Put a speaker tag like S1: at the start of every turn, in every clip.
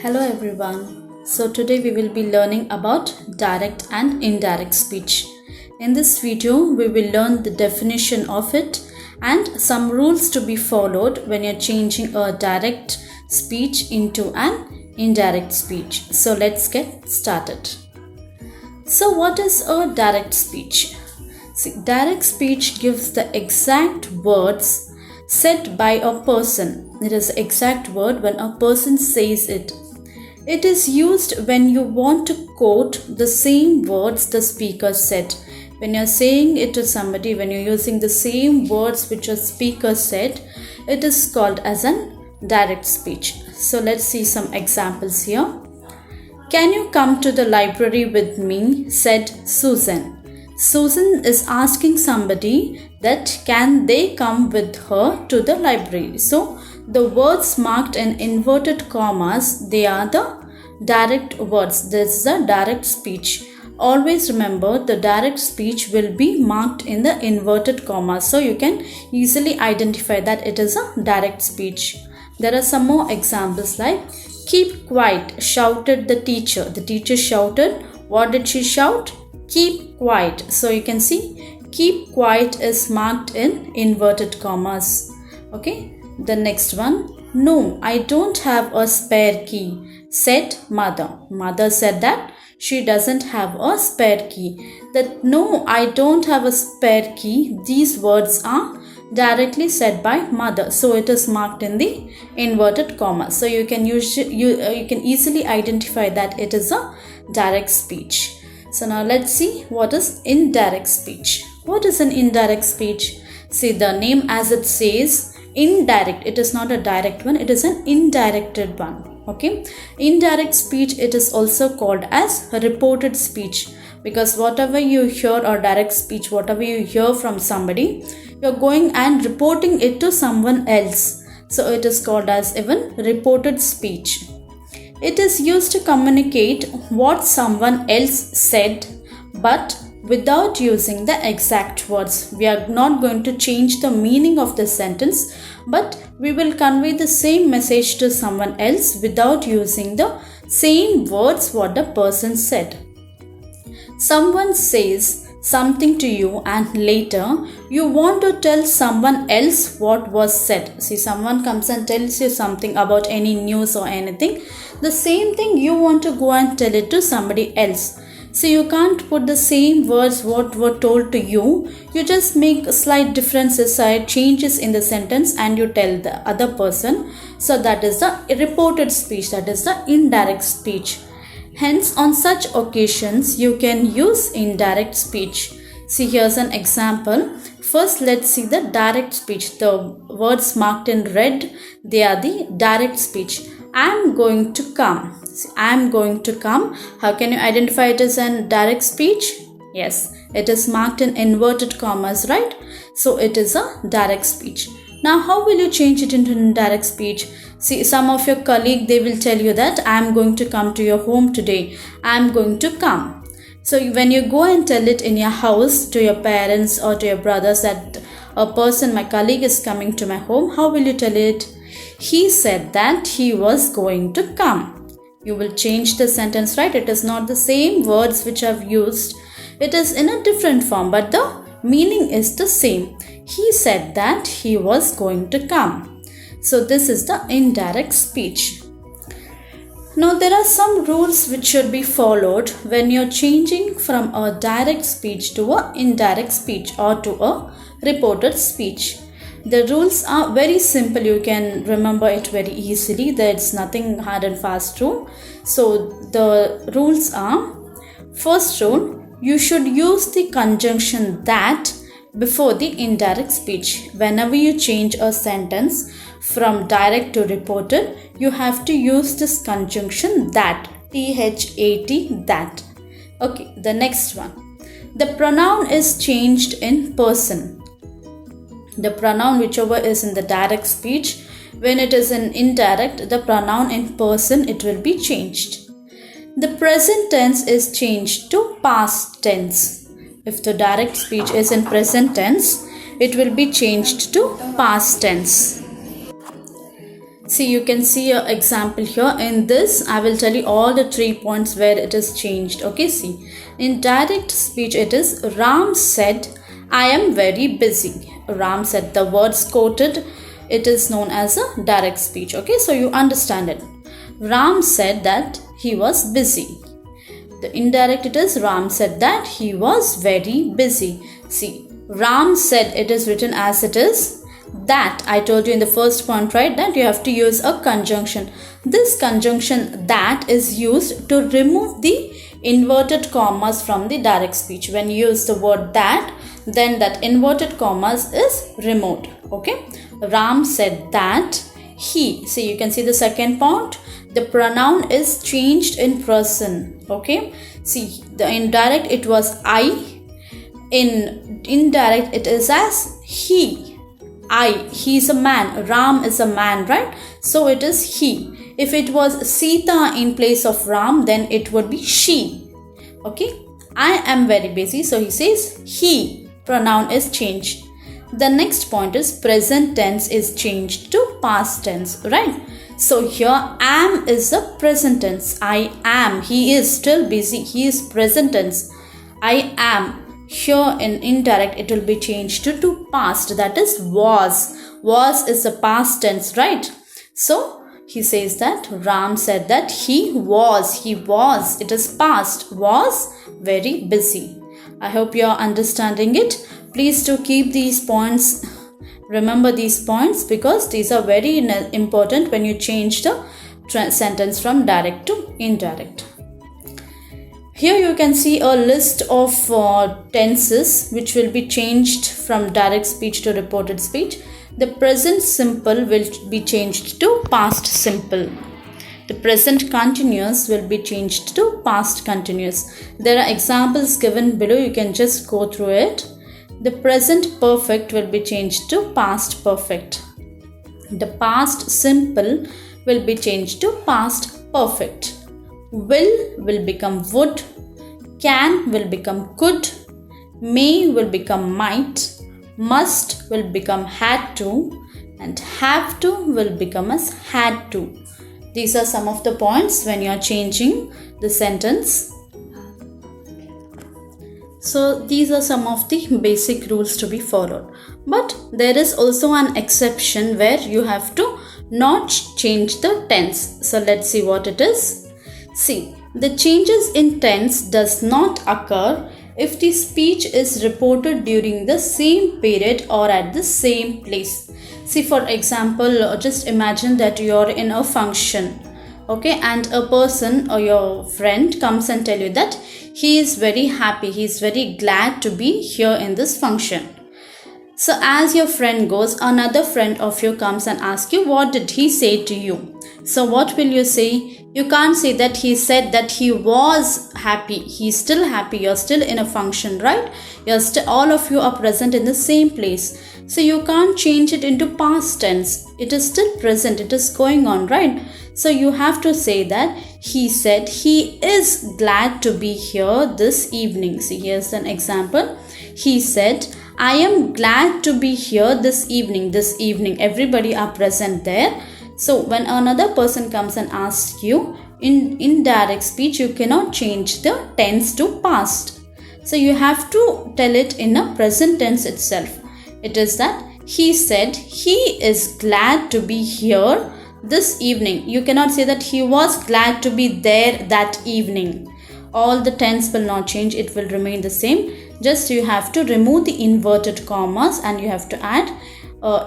S1: Hello everyone. So today we will be learning about direct and indirect speech. In this video we will learn the definition of it and some rules to be followed when you're changing a direct speech into an indirect speech. So let's get started. So what is a direct speech? See, direct speech gives the exact words said by a person. It is the exact word when a person says it. It is used when you want to quote the same words the speaker said. When you're saying it to somebody, when you're using the same words which a speaker said, it is called as an direct speech. So let's see some examples here. Can you come to the library with me? Said Susan. Susan is asking somebody that can they come with her to the library. So the words marked in inverted commas, they are the direct words. This is a direct speech. Always remember the direct speech will be marked in the inverted commas. So you can easily identify that it is a direct speech. There are some more examples like keep quiet, shouted the teacher. The teacher shouted. What did she shout? Keep quiet. So you can see keep quiet is marked in inverted commas. Okay. The next one. No, I don't have a spare key, said mother. Mother said that she doesn't have a spare key. That no, I don't have a spare key. These words are directly said by mother. So it is marked in the inverted commas. So you can easily identify that it is a direct speech. So now let's see what is indirect speech. What is an indirect speech? See the name as it says. Indirect, it is not a direct one, it is an indirected one. Okay, indirect speech, it is also called as reported speech, because whatever you hear, or direct speech, whatever you hear from somebody, you're going and reporting it to someone else. So it is called as even reported speech. It is used to communicate what someone else said, but without using the exact words. We are not going to change the meaning of the sentence, but we will convey the same message to someone else without using the same words what the person said. Someone says something to you and later you want to tell someone else what was said. See, someone comes and tells you something about any news or anything. The same thing you want to go and tell it to somebody else. So you can't put the same words what were told to you. You just make slight differences, slight changes in the sentence and you tell the other person. So that is the reported speech, that is the indirect speech. Hence on such occasions you can use indirect speech. See, here's an example. First let's see the direct speech. The words marked in red, they are the direct speech. I am going to come. See, I am going to come. How can you identify it as a direct speech? Yes, it is marked in inverted commas, right? So it is a direct speech. Now how will you change it into indirect speech? See, some of your colleagues, they will tell you that I am going to come to your home today. I am going to come. So when you go and tell it in your house to your parents or to your brothers that a person, my colleague is coming to my home, how will you tell it? He said that he was going to come. You will change the sentence, right? It is not the same words which I've used. It is in a different form, but the meaning is the same. He said that he was going to come. So this is the indirect speech. Now there are some rules which should be followed when you're changing from a direct speech to an indirect speech or to a reported speech. The rules are very simple. You can remember it very easily. There's nothing hard and fast rule. So the rules are, first rule, you should use the conjunction that before the indirect speech. Whenever you change a sentence from direct to reported, you have to use this conjunction that, T-H-A-T, that. Okay, the next one. The pronoun is changed in person. The pronoun whichever is in the direct speech, when it is in indirect, the pronoun in person, it will be changed. The present tense is changed to past tense. If the direct speech is in present tense, it will be changed to past tense. See, you can see an example here. In this, I will tell you all the 3 points where it is changed. Okay, see. In direct speech, it is Ram said, I am very busy. Ram said, the words quoted, it is known as a direct speech. Okay, so you understand it. Ram said that he was busy. The indirect, it is Ram said that he was very busy. See, Ram said, it is written as it is. That, I told you in the first point, right, that you have to use a conjunction. This conjunction that is used to remove the inverted commas from the direct speech. When you use the word that, then that inverted commas is removed. Okay, Ram said that he, see, you can see the second point, the pronoun is changed in person. Okay, see, the indirect it was I, in indirect it is as he. He is a man, Ram is a man, right? So it is he. If it was Sita in place of Ram, then it would be she. Okay, I am very busy, so he says he, pronoun is changed. The next point is present tense is changed to past tense, right? So here am is the present tense. I am, he is still busy, he is present tense. I am. Here in indirect it will be changed to past, that is was. Was is the past tense, right? So he says that Ram said that he was, it is past, was very busy. I hope you are understanding it. Please do keep these points, remember these points, because these are very important when you change the sentence from direct to indirect. Here you can see a list of tenses which will be changed from direct speech to reported speech. The present simple will be changed to past simple. The present continuous will be changed to past continuous. There are examples given below, you can just go through it. The present perfect will be changed to past perfect. The past simple will be changed to past perfect. Will become would, can will become could, may will become might, must will become had to, and have to will become as had to. These are some of the points when you are changing the sentence. So these are some of the basic rules to be followed. But there is also an exception where you have to not change the tense. So let's see what it is. See, the changes in tense does not occur if the speech is reported during the same period or at the same place. See, for example, just imagine that you are in a function, okay, and a person or your friend comes and tell you that he is very happy, he is very glad to be here in this function. So as your friend goes, another friend of you comes and asks you, what did he say to you? So what will you say? You can't say that he said that he was happy. He's still happy. You're still in a function, right? All of you are present in the same place. So you can't change it into past tense. It is still present. It is going on, right? So you have to say that he said he is glad to be here this evening. See, here's an example. He said, I am glad to be here this evening. This evening, everybody are present there. So when another person comes and asks you, in indirect speech, you cannot change the tense to past. So you have to tell it in a present tense itself. It is that he said he is glad to be here this evening. You cannot say that he was glad to be there that evening. All the tense will not change. It will remain the same. Just you have to remove the inverted commas and you have to add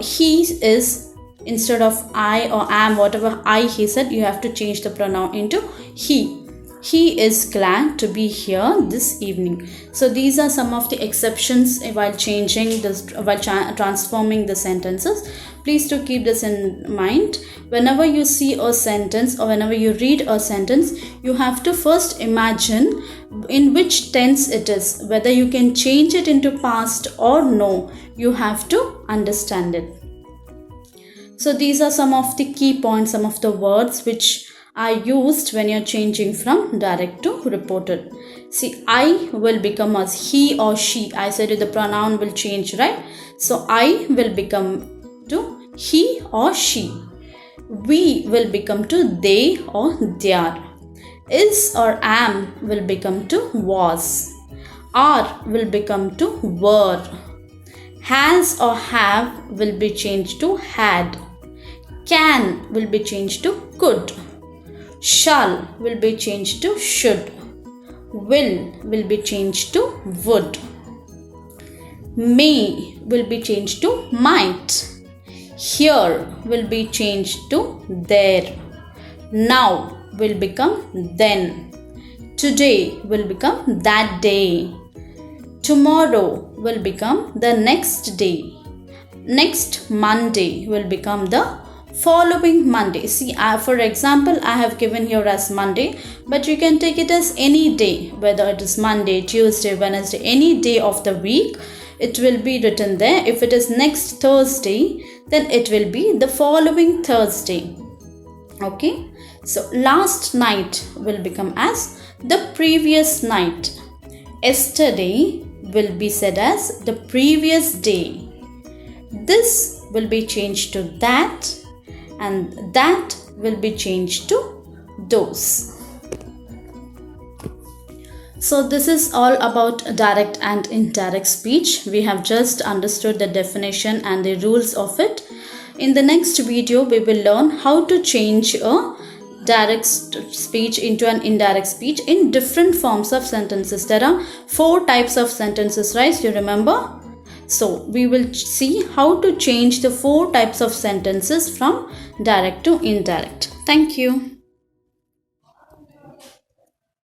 S1: he is. Instead of I or am, whatever I he said, you have to change the pronoun into he. He is glad to be here this evening. So these are some of the exceptions while changing this, while transforming the sentences. Please do keep this in mind. Whenever you see a sentence or whenever you read a sentence, you have to first imagine in which tense it is. Whether you can change it into past or no, you have to understand it. So these are some of the key points, some of the words which are used when you're changing from direct to reported. See, I will become as he or she. I said the pronoun will change, right? So I will become to he or she. We will become to they or their. Is or am will become to was. Are will become to were. Has or have will be changed to had. Can will be changed to could. Shall will be changed to should. Will be changed to would. May will be changed to might. Here will be changed to there. Now will become then. Today will become that day. Tomorrow will become the next day. Next Monday will become the following Monday. See, for example, I have given here as Monday, but you can take it as any day, whether it is Monday, Tuesday, Wednesday, any day of the week. It will be written there. If it is next Thursday, then it will be the following Thursday. Okay. So last night will become as the previous night. Yesterday will be said as the previous day. This will be changed to that, and that will be changed to those. So this is all about direct and indirect speech. We have just understood the definition and the rules of it. In the next video, we will learn how to change a direct speech into an indirect speech in different forms of sentences. There are 4 types of sentences, right? You remember? So we will see how to change the 4 types of sentences from direct to indirect. Thank you.